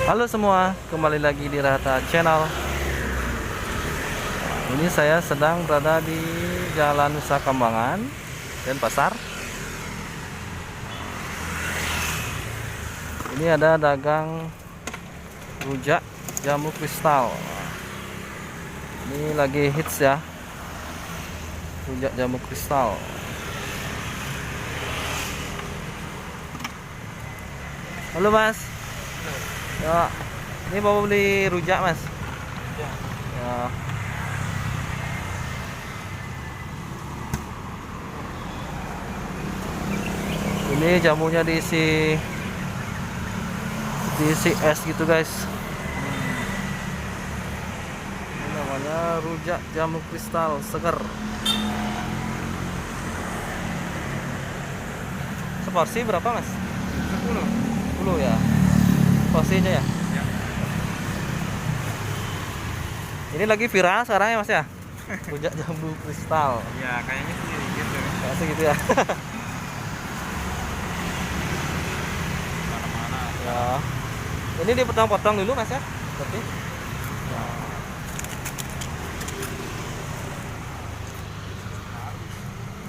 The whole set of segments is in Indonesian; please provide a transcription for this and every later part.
Halo semua, kembali lagi di Rata Channel. Ini saya sedang berada di Jalan Nusa Kambangan, Denpasar. Ini ada dagang rujak jamu kristal. Ini lagi hits ya, rujak jamu kristal. Halo Mas. Ya, ini mau beli rujak Mas. Ya. Ini jamunya diisi es gitu guys. Ini namanya rujak jamu kristal seger. Seporsi berapa Mas? 10 ya. Porsinya ya. Ya. Ini lagi viral sekarang ya Mas ya. Rujak jamu kristal. Ya, kayaknya sih gitu. Biasa gitu ya. Mana-mana. Ya. Ini dipotong-potong dulu Mas ya. Seperti. Ya.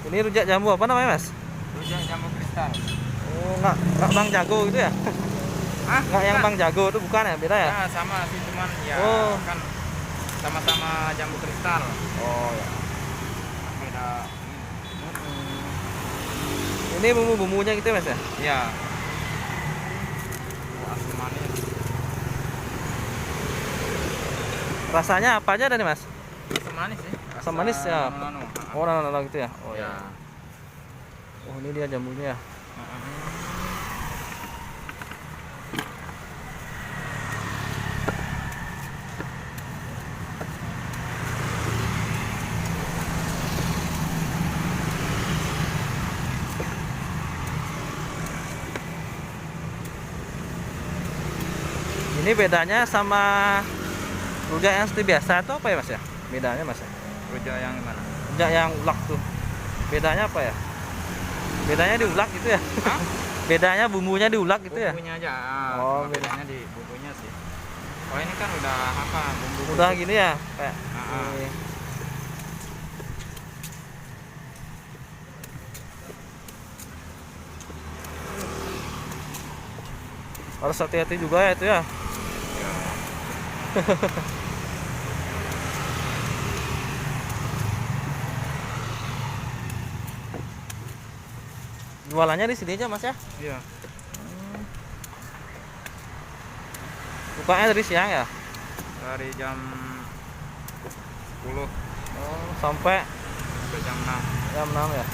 Ini rujak jamu apa namanya Mas? Rujak jamu kristal. Oh, enggak Bang Jago gitu ya? Enggak yang Bang Jago itu bukan ya, beda ya? Ya, sama sih cuman ya Oh. kan sama-sama jamu kristal. Oh ya. Beda. Ini bumbu-bumbunya gitu ya Mas ya? Ya. Asam manis. Rasanya apa aja ada nih Mas? Asam manis sih. Asam manis ya? Anu. Oh, nah, gitu ya? Oh Ya. ya. Oh, ini dia jamunya ya. Ini bedanya sama rujak yang seperti biasa atau apa ya Mas ya? Bedanya Mas ya? Rujak yang mana? Rujak yang ulak tuh. Bedanya apa ya? Bedanya diulak gitu ya? Hah? Bedanya bumbunya diulak gitu ya? Bumbunya aja. Oh, Cuma bedanya di bumbunya sih. Oh, ini kan udah apa? Bumbu. Udah gini ya? Kayak Ah. ini. Harus hati-hati juga ya itu ya. Jualannya di sini aja Mas ya? Iya. Bukanya dari siang ya? Dari jam 10 Oh, sampai ke jam 6. jam 6 ya?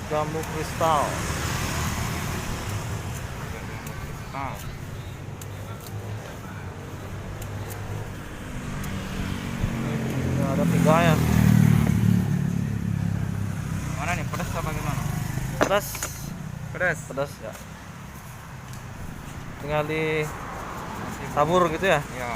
Jamu kristal. Oh. Ini ada 3 ya. Mana nih, pedas apa gimana? Pedas, Pedas. pedas ya. Tinggal di tabur gitu ya. Ya.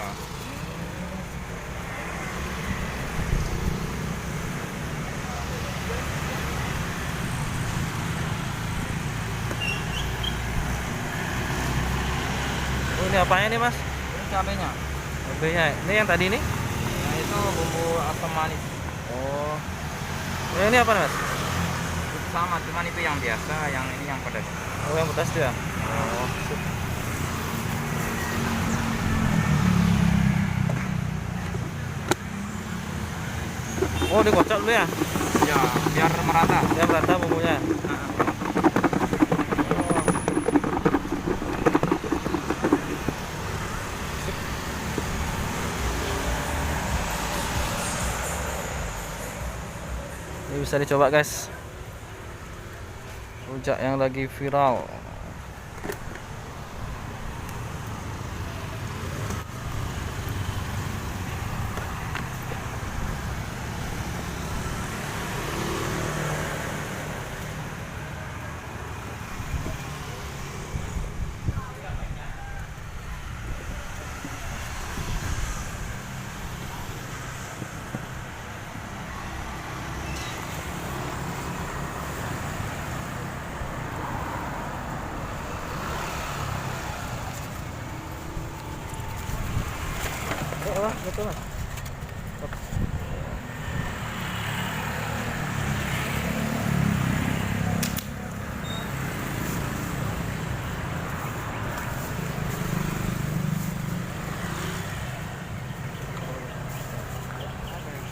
Oh, ini apanya nih Mas? Ini cabenya. Cabenya. Ini yang tadi nih? Nah, itu bumbu asam manis. Oh. Ini apa nih Mas? Itu sama, cuman itu yang biasa, yang ini yang pedas. Oh, yang pedas tuh ya. Oh. Sip. Oh, dikocok dulu ya. Ya, biar merata. Biar merata bumbunya. Nah, Oh. Ini bisa dicoba guys. Rujak yang lagi viral. Wah, betul mas.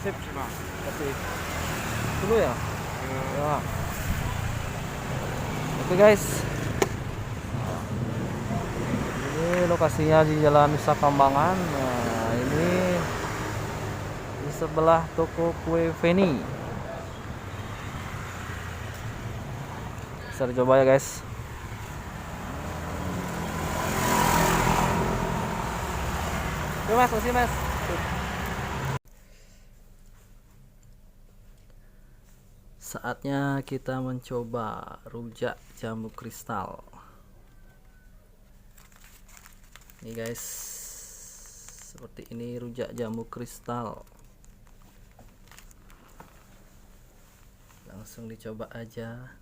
Sip sih bang. Kasih dulu ya. Eh, Ya. Oke guys. Ini lokasinya di Jalan Nusa Kambangan. Nah, ini di sebelah toko kue Feni. Bisa dicoba ya guys. Oke mas, makasih mas. Saatnya kita mencoba rujak jambu kristal. Nih guys, seperti ini rujak jambu kristal. Langsung dicoba aja.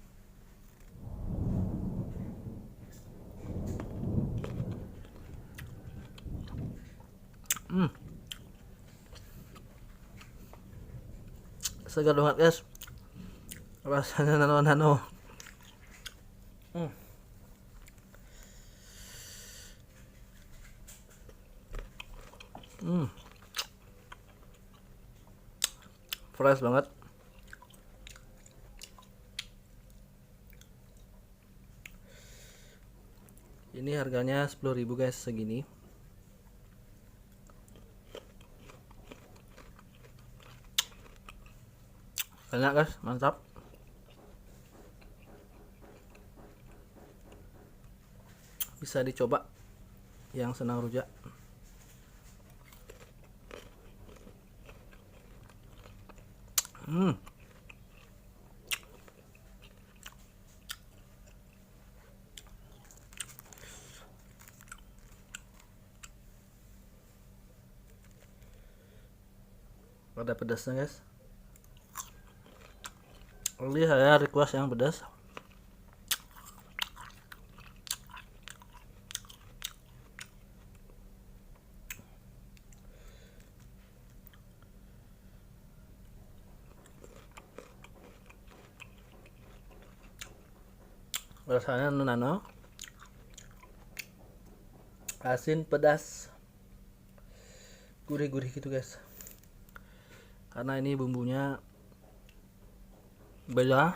Segar banget guys, rasanya nano-nano. Fresh banget. Ini harganya 10.000 guys, segini. Enak guys, mantap. Bisa dicoba yang senang rujak. Ada pedasnya guys. Ini saya request yang pedas. Rasanya nano, asin, pedas, gurih-gurih gitu guys. Karena ini bumbunya beda,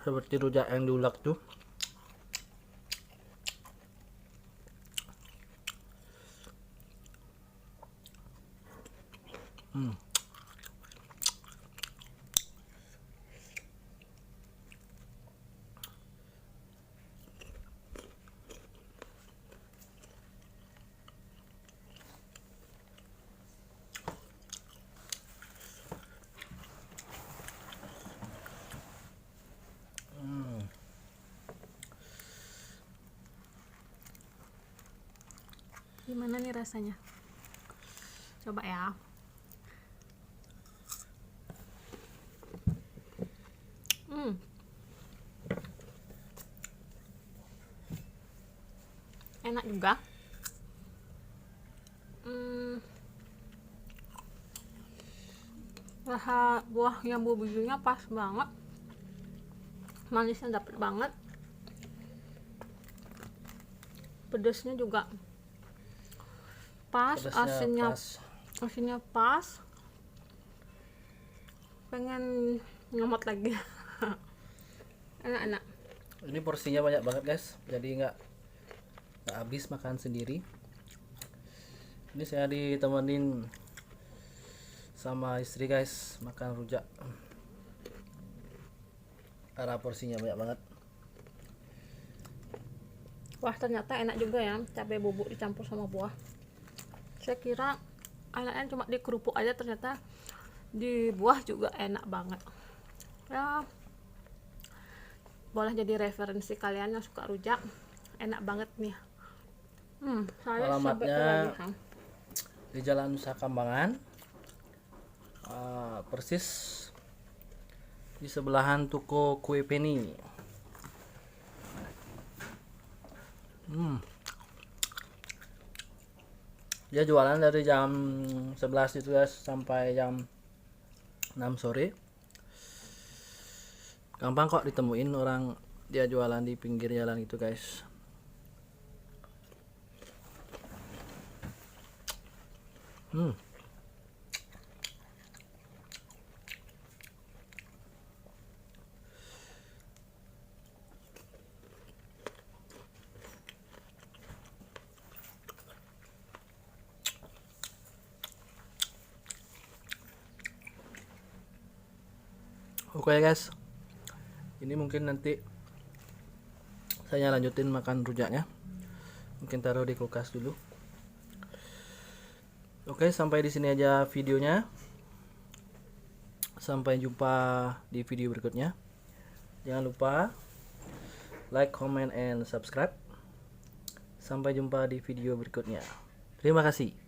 seperti rujak yang diulek tuh. Gimana nih rasanya? Coba ya. Enak juga. Rasa buah yang bijunya pas banget. Manisnya dapet banget. Pedasnya juga pas, asinnya pas. Pengen ngemot lagi. Enak-enak. Ini porsinya banyak banget guys, jadi nggak habis makan sendiri. Ini saya ditemenin sama istri guys, makan rujak karena porsinya banyak banget. Wah, ternyata enak juga ya, cabai bubuk dicampur sama buah. Saya kira enaknya cuma di kerupuk aja, ternyata di buah juga enak banget ya. Boleh jadi referensi kalian yang suka rujak. Enak banget nih. Saya Alamatnya di Jalan Nusa Kambangan, persis di sebelahan toko kue Penny. Dia jualan dari jam 11 itu guys sampai jam 6 sore. Gampang kok ditemuin orang dia jualan di pinggir jalan itu guys. Oke guys, ini mungkin nanti saya lanjutin makan rujaknya, mungkin taruh di kulkas dulu. Oke, sampai di sini aja videonya. Sampai jumpa di video berikutnya. Jangan lupa like, comment, and subscribe. Sampai jumpa di video berikutnya. Terima kasih.